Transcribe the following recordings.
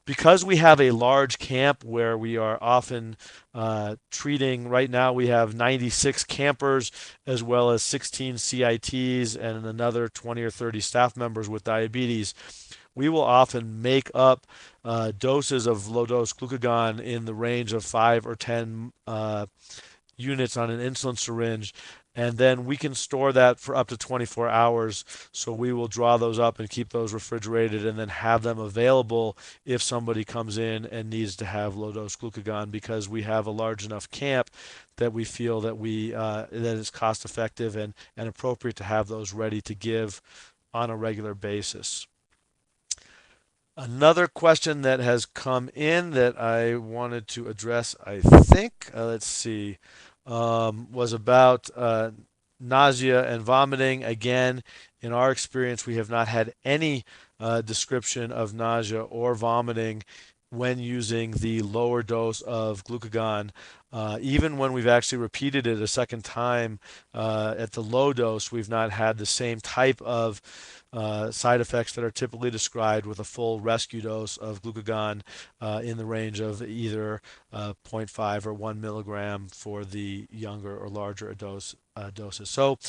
Because we have a large camp where we are often treating, right now we have 96 campers as well as 16 CITs and another 20 or 30 staff members with diabetes. We will often make up doses of low dose glucagon in the range of 5 or 10 units on an insulin syringe, and then we can store that for up to 24 hours. So we will draw those up and keep those refrigerated and then have them available if somebody comes in and needs to have low dose glucagon, because we have a large enough camp that we feel that that it's cost effective and appropriate to have those ready to give on a regular basis. Another question that has come in that I wanted to address, I think, let's see, was about nausea and vomiting. Again, in our experience, we have not had any description of nausea or vomiting when using the lower dose of glucagon. Even when we've actually repeated it a second time at the low dose, we've not had the same type of side effects that are typically described with a full rescue dose of glucagon in the range of either zero point 0.5 or 1 milligram for the younger or larger doses. So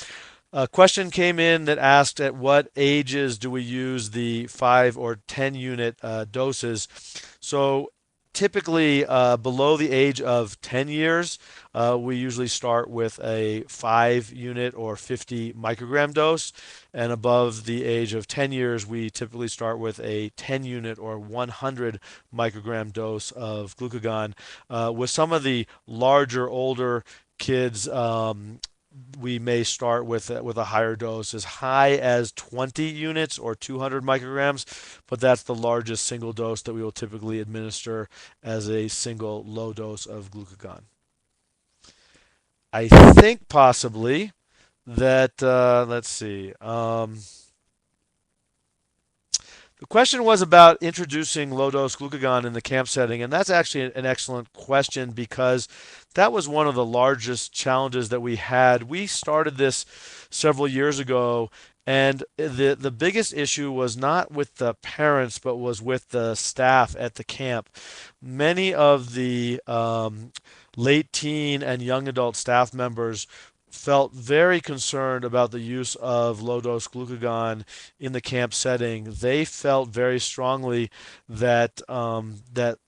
a question came in that asked, at what ages do we use the 5 or 10 unit doses? So typically below the age of 10 years, we usually start with a 5 unit or 50 microgram dose. And above the age of 10 years, we typically start with a 10 unit or 100 microgram dose of glucagon. With some of the larger, older kids, we may start with a higher dose, as high as 20 units or 200 micrograms, but that's the largest single dose that we will typically administer as a single low dose of glucagon. I think possibly that, let's see, the question was about introducing low dose glucagon in the camp setting, and that's actually an excellent question, because that was one of the largest challenges that we had. We started this several years ago, and the biggest issue was not with the parents, but was with the staff at the camp. Many of the late teen and young adult staff members felt very concerned about the use of low dose glucagon in the camp setting. They felt very strongly that that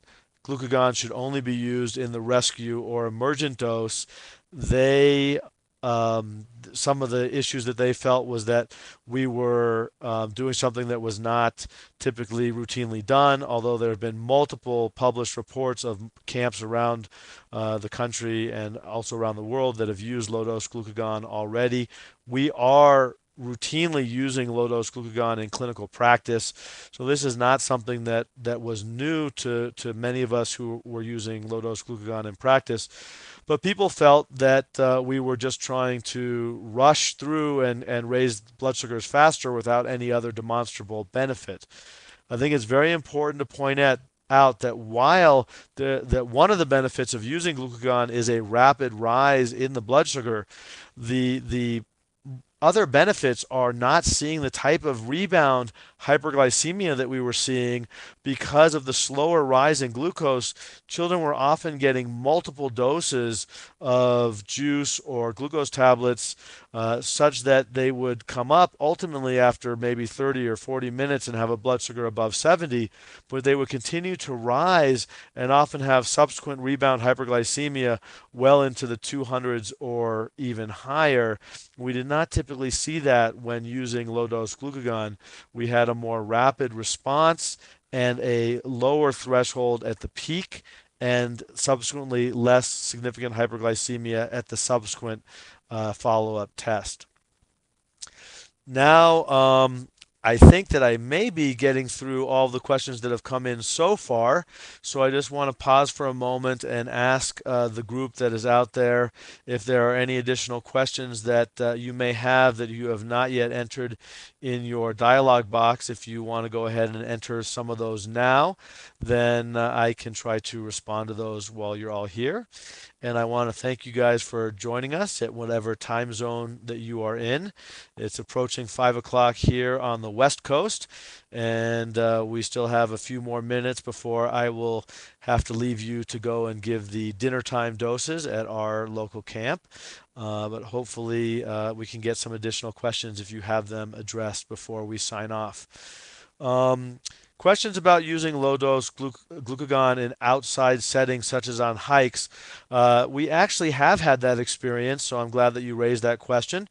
glucagon should only be used in the rescue or emergent dose. They Some of the issues that they felt was that we were doing something that was not typically routinely done, although there have been multiple published reports of camps around the country and also around the world that have used low dose glucagon already. We are routinely using low dose glucagon in clinical practice. So this is not something that was new to many of us who were using low dose glucagon in practice. But people felt that we were just trying to rush through and raise blood sugars faster without any other demonstrable benefit. I think it's very important to point out that while that one of the benefits of using glucagon is a rapid rise in the blood sugar, the other benefits are not seeing the type of rebound hyperglycemia that we were seeing because of the slower rise in glucose. Children were often getting multiple doses of juice or glucose tablets, such that they would come up ultimately after maybe 30 or 40 minutes and have a blood sugar above 70, but they would continue to rise and often have subsequent rebound hyperglycemia well into the 200s or even higher. We did not typically see that when using low dose glucagon. We had a more rapid response and a lower threshold at the peak, and subsequently less significant hyperglycemia at the subsequent follow-up test. Now, I think that I may be getting through all the questions that have come in so far. So I just want to pause for a moment and ask the group that is out there if there are any additional questions that you may have that you have not yet entered in your dialog box. If you want to go ahead and enter some of those now, then I can try to respond to those while you're all here. And I want to thank you guys for joining us at whatever time zone that you are in. It's approaching 5 o'clock here on the West Coast, and we still have a few more minutes before I will have to leave you to go and give the dinner time doses at our local camp. But hopefully we can get some additional questions if you have them addressed before we sign off. Um, Questions about using low-dose glucagon in outside settings, such as on hikes. We actually have had that experience, so I'm glad that you raised that question.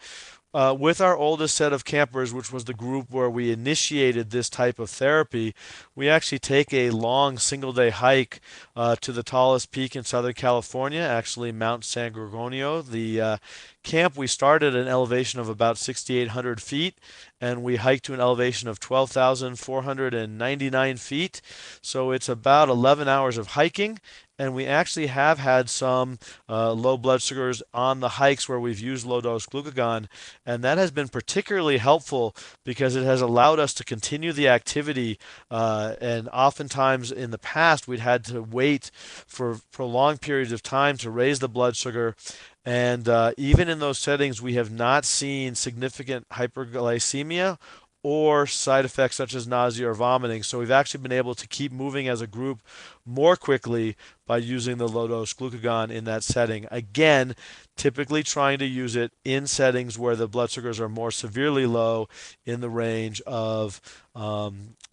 With our oldest set of campers, which was the group where we initiated this type of therapy, we actually take a long single-day hike to the tallest peak in Southern California, actually Mount San Gorgonio. The camp, we started at an elevation of about 6,800 feet, and we hiked to an elevation of 12,499 feet. So it's about 11 hours of hiking, and we actually have had some low blood sugars on the hikes where we've used low dose glucagon, and that has been particularly helpful because it has allowed us to continue the activity. And oftentimes in the past, we'd had to wait for prolonged periods of time to raise the blood sugar. And even in those settings, we have not seen significant hyperglycemia or side effects such as nausea or vomiting. So we've actually been able to keep moving as a group more quickly by using the low dose glucagon in that setting. Again, typically trying to use it in settings where the blood sugars are more severely low, in the range of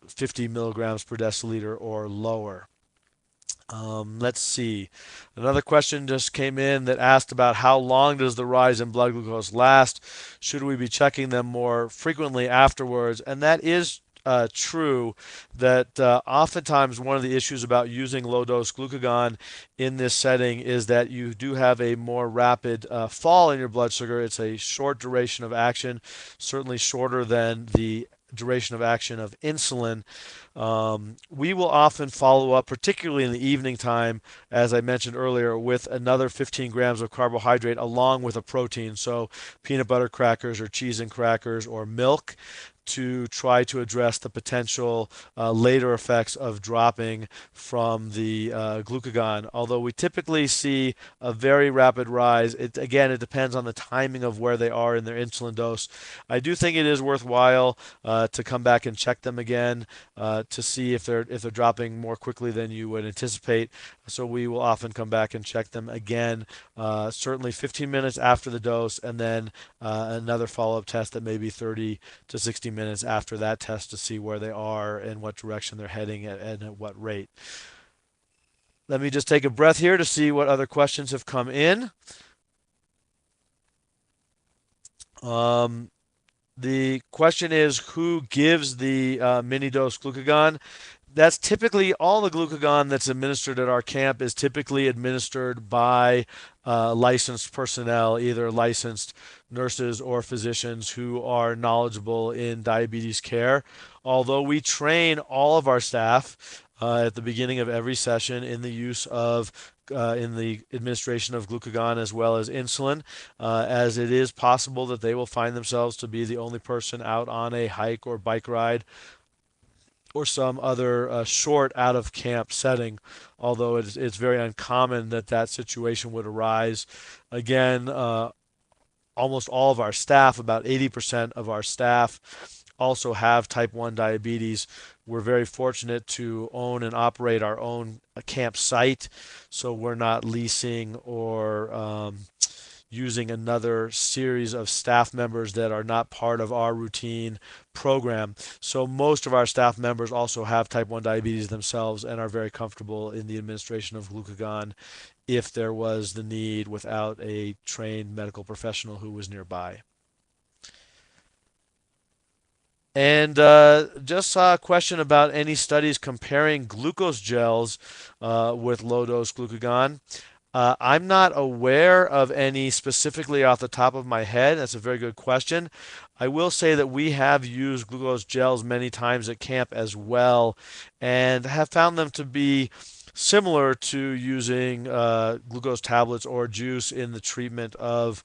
50 milligrams per deciliter or lower. Let's see. Another question just came in that asked about how long does the rise in blood glucose last? Should we be checking them more frequently afterwards? And that is true, that oftentimes one of the issues about using low dose glucagon in this setting is that you do have a more rapid fall in your blood sugar. It's a short duration of action, certainly shorter than the duration of action of insulin. We will often follow up, particularly in the evening time, as I mentioned earlier, with another 15 grams of carbohydrate along with a protein, so peanut butter crackers or cheese and crackers or milk, to try to address the potential later effects of dropping from the glucagon. Although we typically see a very rapid rise, again, it depends on the timing of where they are in their insulin dose. I do think it is worthwhile to come back and check them again to see if they're dropping more quickly than you would anticipate. So we will often come back and check them again, certainly 15 minutes after the dose, and then another follow-up test that may be 30 to 60 minutes after that test to see where they are and what direction they're heading and at what rate. Let me just take a breath here to see what other questions have come in. The question is, who gives the mini dose glucagon? That's typically all the glucagon that's administered at our camp is typically administered by licensed personnel, either licensed nurses or physicians who are knowledgeable in diabetes care. Although we train all of our staff at the beginning of every session in the use of in the administration of glucagon as well as insulin, as it is possible that they will find themselves to be the only person out on a hike or bike ride or some other short out of camp setting, although it's very uncommon that that situation would arise. Again, almost all of our staff, about 80% of our staff, also have type 1 diabetes. We're very fortunate to own and operate our own camp site, so we're not leasing or using another series of staff members that are not part of our routine program. So most of our staff members also have type 1 diabetes themselves and are very comfortable in the administration of glucagon if there was the need without a trained medical professional who was nearby. And just saw a question about any studies comparing glucose gels with low dose glucagon. I'm not aware of any specifically off the top of my head. That's a very good question. I will say that we have used glucose gels many times at camp as well and have found them to be similar to using glucose tablets or juice in the treatment of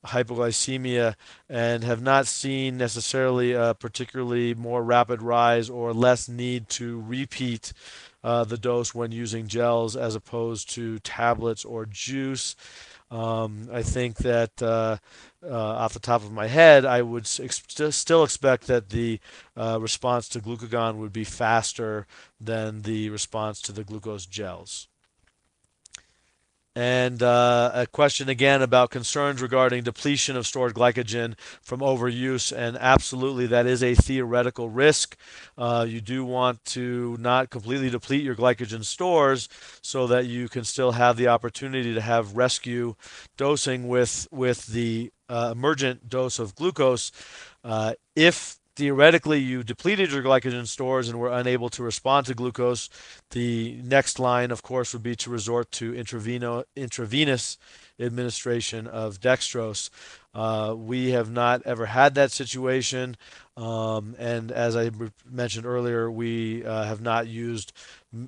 hypoglycemia, and have not seen necessarily a particularly more rapid rise or less need to repeat the dose when using gels as opposed to tablets or juice. I think that off the top of my head, I would still expect that the response to glucagon would be faster than the response to the glucose gels. And a question again about concerns regarding depletion of stored glycogen from overuse. And absolutely, that is a theoretical risk. You do want to not completely deplete your glycogen stores so that you can still have the opportunity to have rescue dosing with the emergent dose of glucose. If theoretically you depleted your glycogen stores and were unable to respond to glucose, the next line, of course, would be to resort to intravenous administration of dextrose. We have not ever had that situation, and as I mentioned earlier, we have not used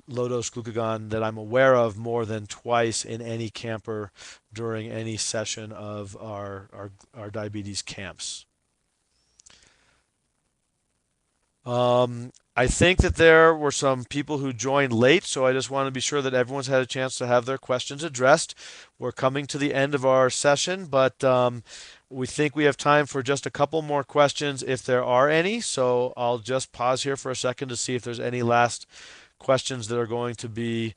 low-dose glucagon that I'm aware of more than twice in any camper during any session of our diabetes camps. I think that there were some people who joined late, so I just want to be sure that everyone's had a chance to have their questions addressed. We're coming to the end of our session, but we think we have time for just a couple more questions if there are any. So I'll just pause here for a second to see if there's any last questions that are going to be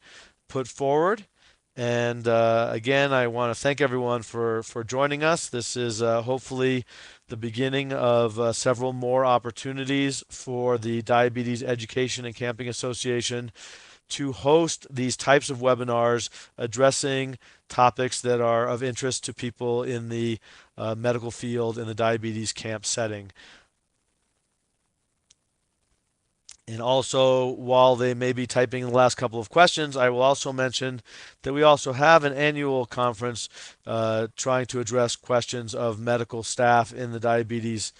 put forward. And again, I want to thank everyone for joining us. This is hopefully the beginning of several more opportunities for the Diabetes Education and Camping Association to host these types of webinars addressing topics that are of interest to people in the medical field in the diabetes camp setting. And also, while they may be typing the last couple of questions, I will also mention that we also have an annual conference trying to address questions of medical staff in the diabetes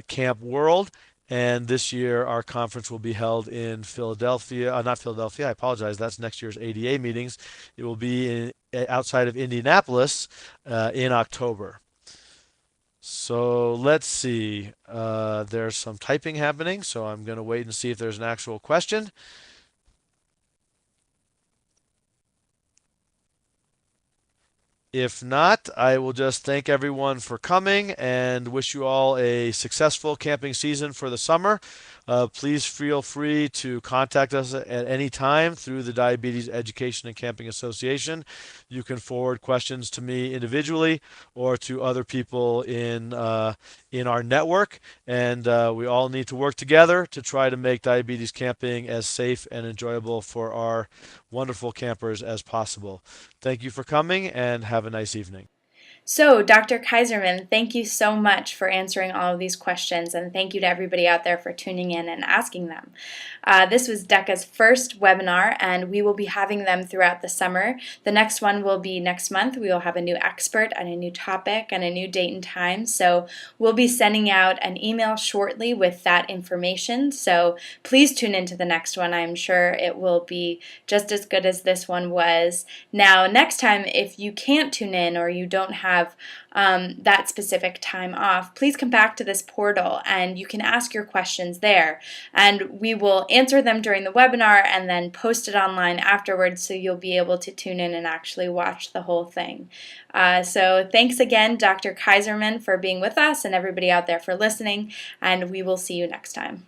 camp world. And this year, our conference will be held in Philadelphia, not Philadelphia, I apologize, that's next year's ADA meetings. It will be outside of Indianapolis in October. So let's see. There's some typing happening, so I'm going to wait and see if there's an actual question. If not, I will just thank everyone for coming and wish you all a successful camping season for the summer. Please feel free to contact us at any time through the Diabetes Education and Camping Association. You can forward questions to me individually or to other people in our network. And we all need to work together to try to make diabetes camping as safe and enjoyable for our wonderful campers as possible. Thank you for coming and have a nice evening. So, Dr. Kaiserman, thank you so much for answering all of these questions, and thank you to everybody out there for tuning in and asking them. This was DECA's first webinar, and we will be having them throughout the summer. The next one will be next month. We will have a new expert and a new topic and a new date and time, so we'll be sending out an email shortly with that information, so please tune into the next one. I'm sure it will be just as good as this one was. Now, next time, if you can't tune in or you don't have that specific time off, please come back to this portal and you can ask your questions there. And we will answer them during the webinar and then post it online afterwards so you'll be able to tune in and actually watch the whole thing. So thanks again, Dr. Kaiserman, for being with us and everybody out there for listening, and we will see you next time.